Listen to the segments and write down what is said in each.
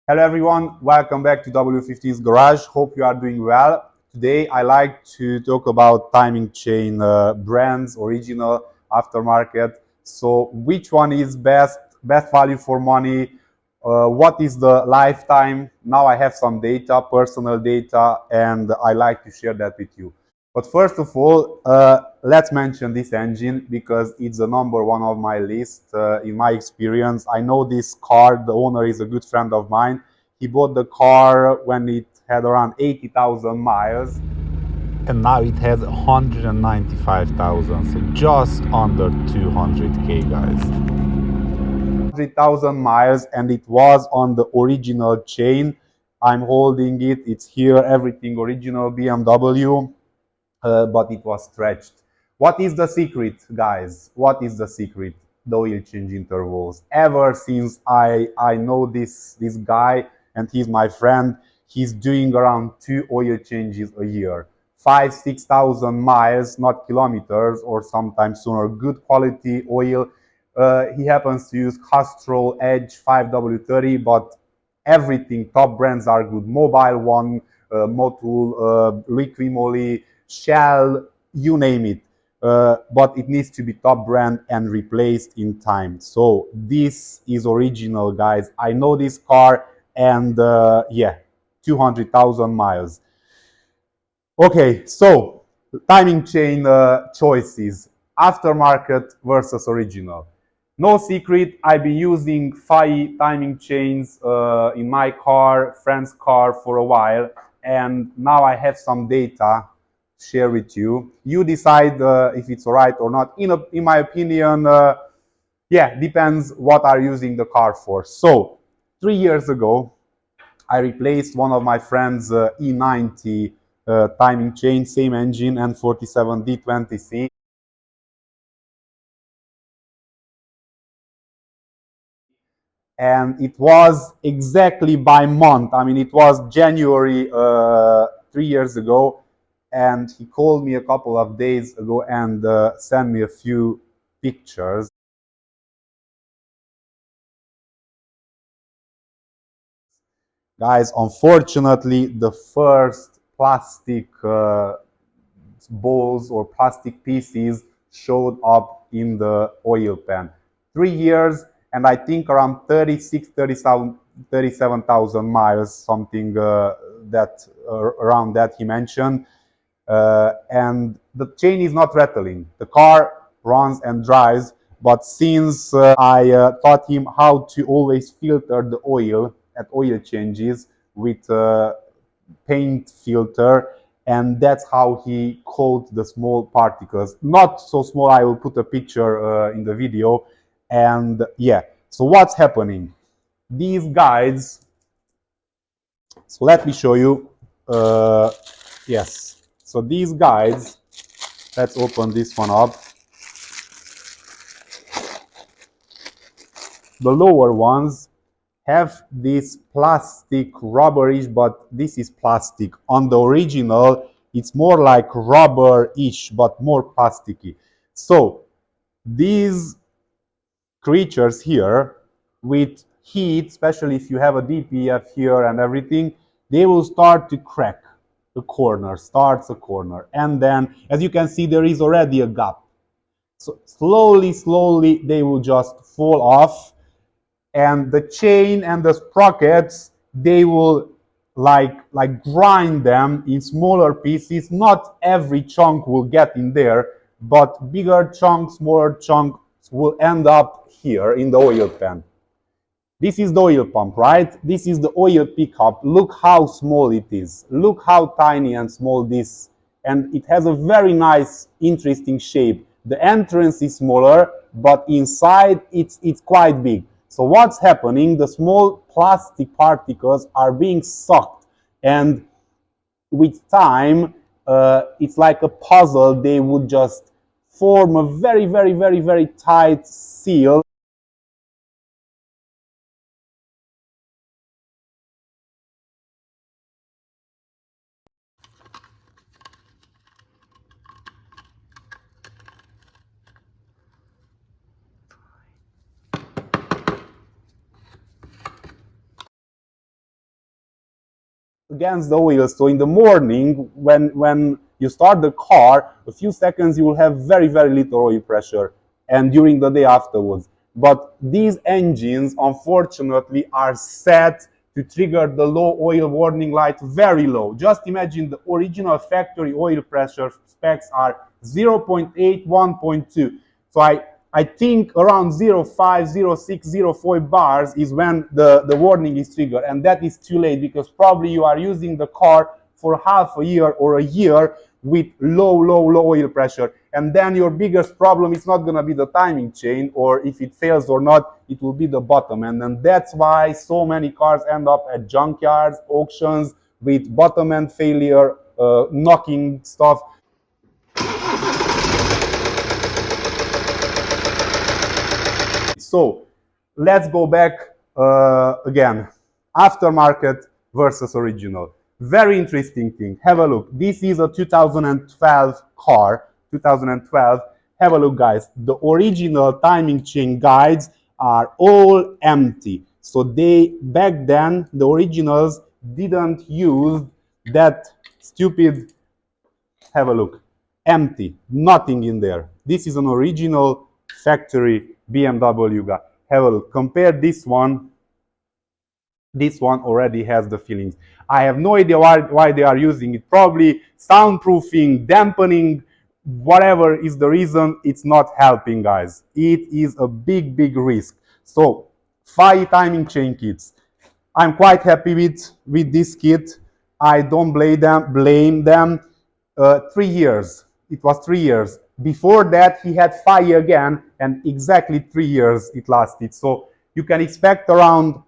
Hello everyone, welcome back to W15's Garage. Hope you are doing well. Today I like to talk about timing chain brands, original, aftermarket. So which one is best value for money? What is the lifetime? Now I have some data, personal data, and I like to share that with you. But first of all, let's mention this engine because it's the number one of my list. In my experience, I know this car. The owner is a good friend of mine. He bought the car when it had around 80,000 miles, and now it has 195,000, so just under 200k, guys. 100,000 miles, and it was on the original chain. I'm holding it. It's here, everything original BMW. But it was stretched. What is the secret, guys? What is the secret? The oil change intervals. Ever since I know this guy and he's my friend, he's doing around 2 oil changes a year. 5,000 to 6,000 miles, not kilometers, or sometimes sooner. Good quality oil. He happens to use Castrol Edge 5W30, but everything top brands are good. Mobile One, Motul, Liquimoli, Shell, you name it. But it needs to be top brand and replaced in time. So this is original, guys. I know this car, and yeah, 200,000 miles. Okay, so timing chain choices, aftermarket versus original. No secret, I've been using 5 timing chains in my car, friend's car for a while, and now I have some data to share with you. You decide if it's alright or not. In my opinion, yeah, depends what are using the car for. So, 3 years ago, I replaced one of my friend's E90 timing chain, same engine, N47 D20C. And it was exactly by month. I mean, it was January 3 years ago. And he called me a couple of days ago and sent me a few pictures. Guys, unfortunately, the first plastic balls or plastic pieces showed up in the oil pan. 3 years, and I think around 36, 37,000 miles, something that around that he mentioned. And the chain is not rattling. The car runs and drives, but since I taught him how to always filter the oil at oil changes with paint filter, and that's how he caught the small particles. Not so small, I will put a picture in the video. And yeah, so what's happening? These guides, so let me show you. Yes, so these guides, let's open this one up. The lower ones have this plastic rubberish, but this is plastic. On the original, it's more like rubber-ish, but more plasticky. So these creatures here, with heat, especially if you have a DPF here and everything, they will start to crack. The corner starts a corner, and then, as you can see, there is already a gap. So slowly they will just fall off, and the chain and the sprockets, they will like grind them in smaller pieces. Not every chunk will get in there, but bigger chunks, smaller chunks will end up here in the oil pan. This is the oil pump, right? This is the oil pickup. Look how small it is. Look how tiny and small this. And it has a very nice, interesting shape. The entrance is smaller, but inside it's quite big. So what's happening? The small plastic particles are being sucked. And with time, it's like a puzzle. They would just form a very tight seal. against the oil. So in the morning, when you start the car, a few seconds you will have very, very little oil pressure, and during the day afterwards. But these engines, unfortunately, are set to trigger the low oil warning light very low. Just imagine the original factory oil pressure specs are 0.8, 1.2. So I think around 0.5, 0.6, 0.4 bars is when the warning is triggered, and that is too late because probably you are using the car for half a year or a year with low oil pressure, and then your biggest problem is not going to be the timing chain, or if it fails or not, it will be the bottom end. And that's why so many cars end up at junkyards, auctions with bottom end failure, knocking stuff. So let's go back again. Aftermarket versus original. Very interesting thing. Have a look. This is a 2012 car. 2012. Have a look, guys. The original timing chain guides are all empty. So they, back then, the originals didn't use that stupid, have a look, empty, nothing in there. This is an original factory BMW guy. Have a look. Compare this one. This one already has the fillings. I have no idea why they are using it. Probably soundproofing, dampening, whatever is the reason, it's not helping, guys. It is a big risk. So, 5 timing chain kits. I'm quite happy with this kit. I don't blame them. 3 years. It was 3 years. Before that, he had fire again, and exactly 3 years it lasted. So you can expect around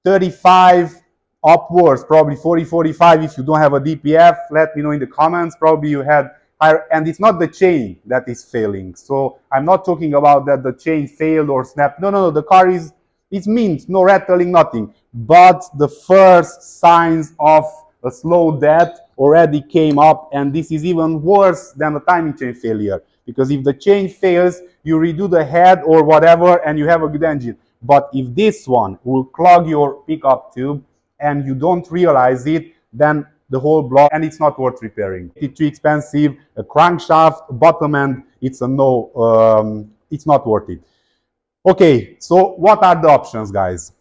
35 upwards, probably 40, 45 if you don't have a DPF. Let me know in the comments. Probably you had higher, and it's not the chain that is failing. So I'm not talking about that the chain failed or snapped. No. The car is, it's mint, no rattling, nothing. But the first signs of a slow death already came up, and this is even worse than a timing chain failure. Because if the chain fails, you redo the head or whatever, and you have a good engine. But if this one will clog your pickup tube and you don't realize it, then the whole block, and it's not worth repairing. It's too expensive. A crankshaft, bottom end, it's a no. It's not worth it. Okay, so what are the options, guys?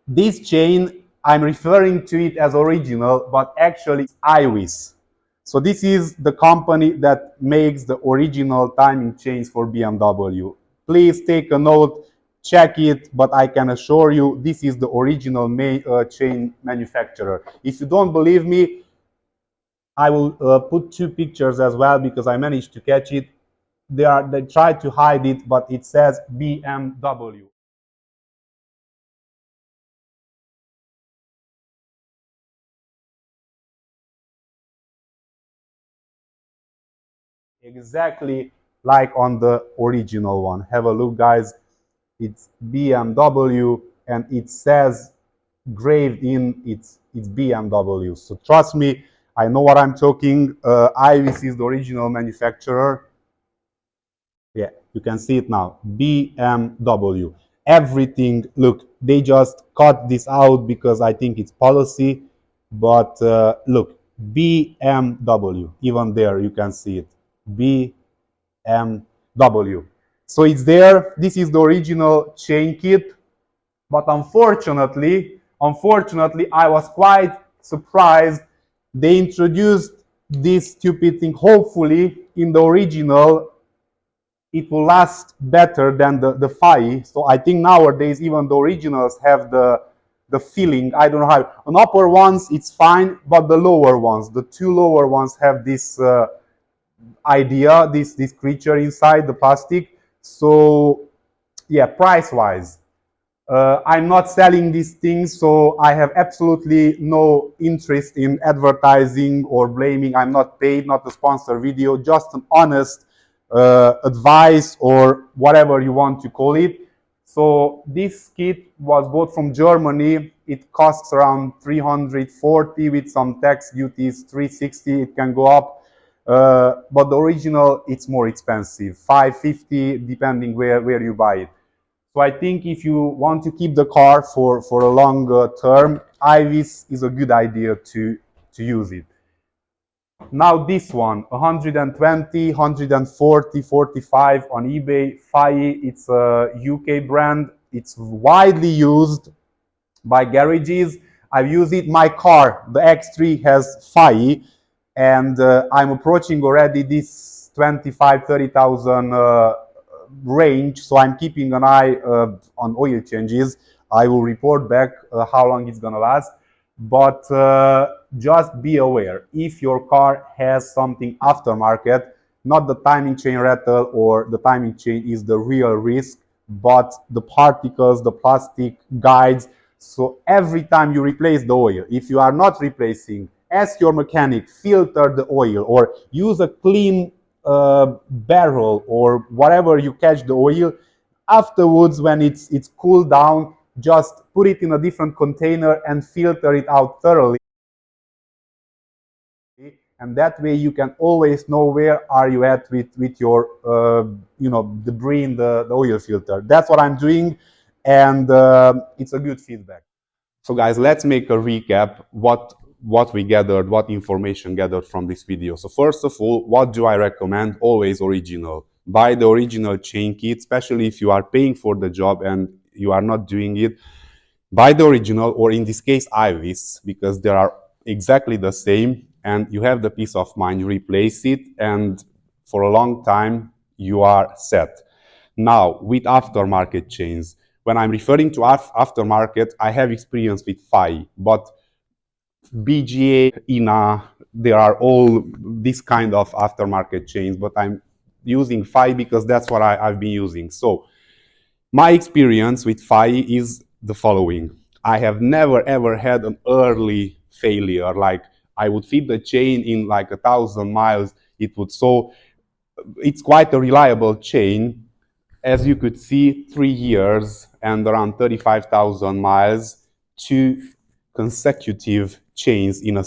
This chain, I'm referring to it as original, but actually it's IWIS. So this is the company that makes the original timing chains for BMW. Please take a note, check it, but I can assure you this is the original chain manufacturer. If you don't believe me, I will put 2 pictures as well because I managed to catch it. They tried to hide it, but it says BMW. Exactly like on the original one. Have a look, guys. It's BMW, and it says graved in, it's BMW. So trust me, I know what I'm talking. Ivis is the original manufacturer. Yeah, you can see it now. BMW. Everything, look, they just cut this out because I think it's policy. But look, BMW, even there you can see it. BMW. So it's there. This is the original chain kit. But unfortunately, I was quite surprised. They introduced this stupid thing. Hopefully, in the original, it will last better than the FAI. So I think nowadays, even the originals have the feeling. I don't know how. On upper ones, it's fine, but the lower ones, the 2 lower ones, have this idea, this creature inside the plastic. So yeah, price wise, I'm not selling these things, so I have absolutely no interest in advertising or blaming. I'm not paid, not a sponsor video, just an honest advice or whatever you want to call it. So this kit was bought from Germany. It costs around 340 with some tax duties, 360. It can go up. But the original, it's more expensive, 550, depending where you buy it. So I think if you want to keep the car for a long term, IVIS is a good idea to use it. Now this one, 120, 140, 45 on eBay. FAI, it's a UK brand. It's widely used by garages. I've used it. My car, the X3, has FAI, and I'm approaching already this 25, 30,000 range. So I'm keeping an eye on oil changes. I will report back how long it's gonna last. But just be aware, if your car has something aftermarket, not the timing chain rattle or the timing chain is the real risk, but the particles, the plastic guides. So every time you replace the oil, if you are not replacing, ask your mechanic, filter the oil or use a clean barrel or whatever you catch the oil. Afterwards, when it's cooled down, just put it in a different container and filter it out thoroughly. And that way you can always know where are you at with your debris in the oil filter. That's what I'm doing, and it's a good feedback. So guys, let's make a recap what we gathered, what information gathered from this video. So first of all, what do I recommend? Always original. Buy the original chain kit, especially if you are paying for the job and you are not doing it. Buy the original, or in this case, IVIS, because they are exactly the same, and you have the peace of mind. You replace it, and for a long time, you are set. Now, with aftermarket chains, when I'm referring to aftermarket, I have experience with FAI, but BGA, INA, there are all this kind of aftermarket chains, but I'm using FAI because that's what I've been using. So my experience with FAI is the following. I have never ever had an early failure. Like I would feed the chain in like 1,000 miles. It would, so it's quite a reliable chain. As you could see, 3 years and around 35,000 miles, two consecutive chains in the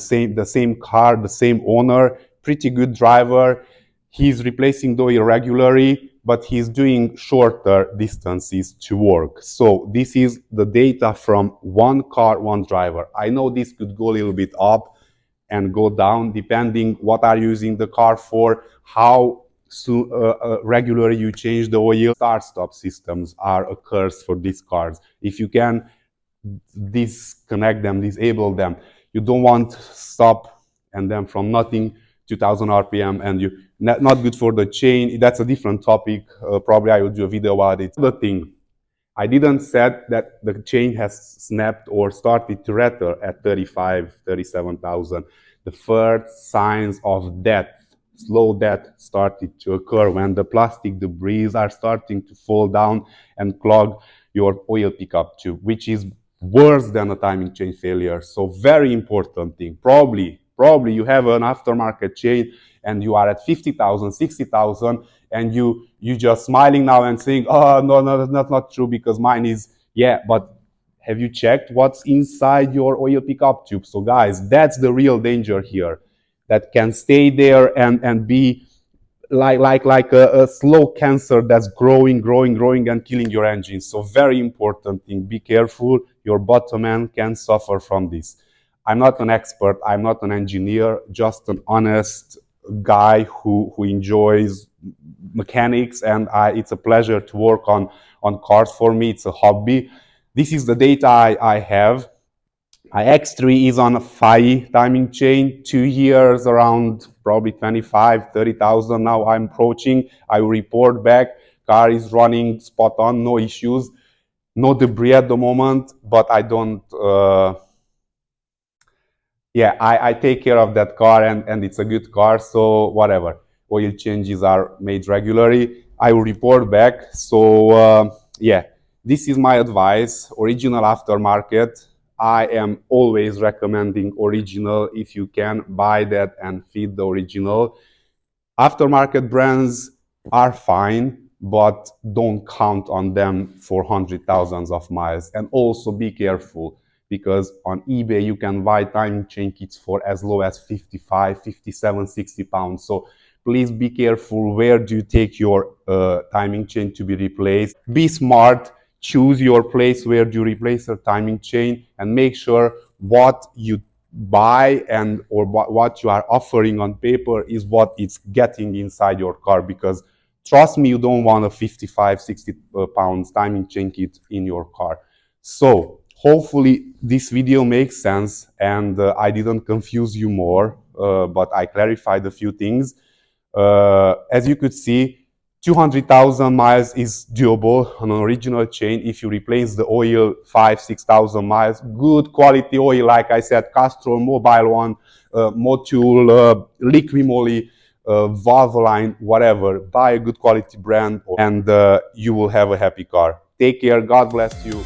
same car, the same owner, pretty good driver. He's replacing the oil regularly, but he's doing shorter distances to work. So this is the data from one car, one driver. I know this could go a little bit up and go down depending what are you using the car for, how regularly you change the oil. Start-stop systems are a curse for these cars. If you can disconnect them, disable them, you don't want stop and then from nothing 2000 rpm, and you not good for the chain. That's a different topic. Probably I will do a video about it. The thing, I didn't said that the chain has snapped or started to rattle at 35, 37,000. The first signs of death, slow death, started to occur when the plastic debris are starting to fall down and clog your oil pickup tube, which is worse than a timing chain failure. So very important thing. Probably you have an aftermarket chain and you are at 50,000, 60,000, and you just smiling now and saying, oh, no, that's not true because mine is, yeah, but have you checked what's inside your oil pickup tube? So guys, that's the real danger here, that can stay there and be like a slow cancer that's growing and killing your engine. So very important thing, be careful. Your bottom end can suffer from this. I'm not an expert, I'm not an engineer, just an honest guy who enjoys mechanics, and it's a pleasure to work on cars. For me, it's a hobby. This is the data I have. My X3 is on a FAI timing chain, 2 years, around probably 25, 30,000. Now I'm approaching, I will report back. Car is running spot on, no issues, no debris at the moment, but I don't, yeah, I take care of that car, and it's a good car, so whatever. Oil changes are made regularly. I will report back. So yeah, this is my advice. Original aftermarket. I am always recommending original. If you can, buy that and feed the original. Aftermarket brands are fine, but don't count on them for hundred thousands of miles. And also be careful, because on eBay you can buy timing chain kits for as low as 55, 57, 60 pounds. So please be careful where do you take your timing chain to be replaced. Be smart. choose your place where you replace your timing chain, and make sure what you buy and or what you are offering on paper is what it's getting inside your car, because trust me, you don't want a 55, 60 pounds timing chain kit in your car. So hopefully this video makes sense, and I didn't confuse you more, but I clarified a few things. As you could see, 200,000 miles is doable on an original chain if you replace the oil 5,000-6,000 miles. Good quality oil, like I said, Castrol, Mobile One, Motul, Liqui Moly, Valvoline, whatever. Buy a good quality brand, and you will have a happy car. Take care. God bless you.